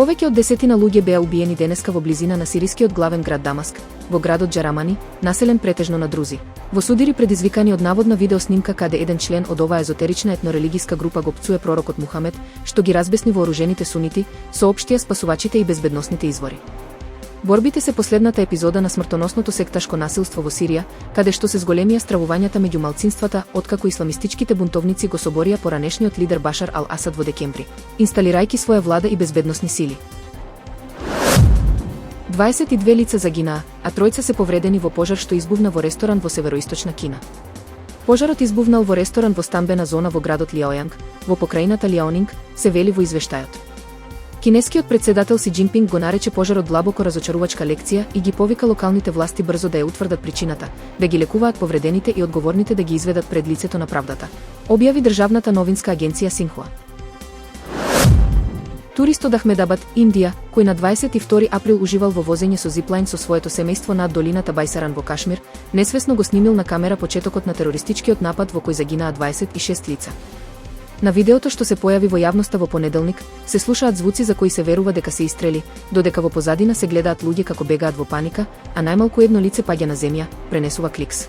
Повеќе од 10 луѓе беа убиени денеска во близина на сирискиот главен град Дамаск, во градот Џарамани, населен претежно на друзи. Во судири предизвикани од наводна видеоснимка каде еден член од оваа езотерична етнорелигиска група го пцуе пророкот Мухамед, што ги разбесни вооружените сунити, соопштија спасувачите и безбедносните извори. Борбите се последната епизода на смртоносното секташко насилство во Сирија, каде што се зголемија стравувањата меѓу малцинствата откако исламистичките бунтовници го соборија поранешниот лидер Башар ал-Асад во декември, инсталирајќи своја влада и безбедносни сили. 22 лица загинаа, а тројца се повредени во пожар што избувна во ресторан во североисточна Кина. Пожарот избувнал во ресторан во стамбена зона во градот Лиаојанг, во покрајната Лиаонинг, се вели во извештајот. Кинескиот претседател Си Џинпинг го нарече пожарот длабоко разочарувачка лекција и ги повика локалните власти брзо да ја утврдат причината, да ги лекуваат повредените и одговорните да ги изведат пред лицето на правдата, објави државната новинска агенција Синхуа. Турист од Ахмедабад, Индија, кој на 22 април уживал во возење со зиплайн со своето семејство над долината Байсаран во Кашмир, несвесно го снимил на камера почетокот на терористичкиот напад во кој загинаа 26 лица. На видеото што се појави во јавноста во понеделник, се слушаат звуци за кои се верува дека се истрели, додека во позадина се гледаат луѓе како бегаат во паника, а најмалку едно лице паѓа на земја, пренесува Кликс.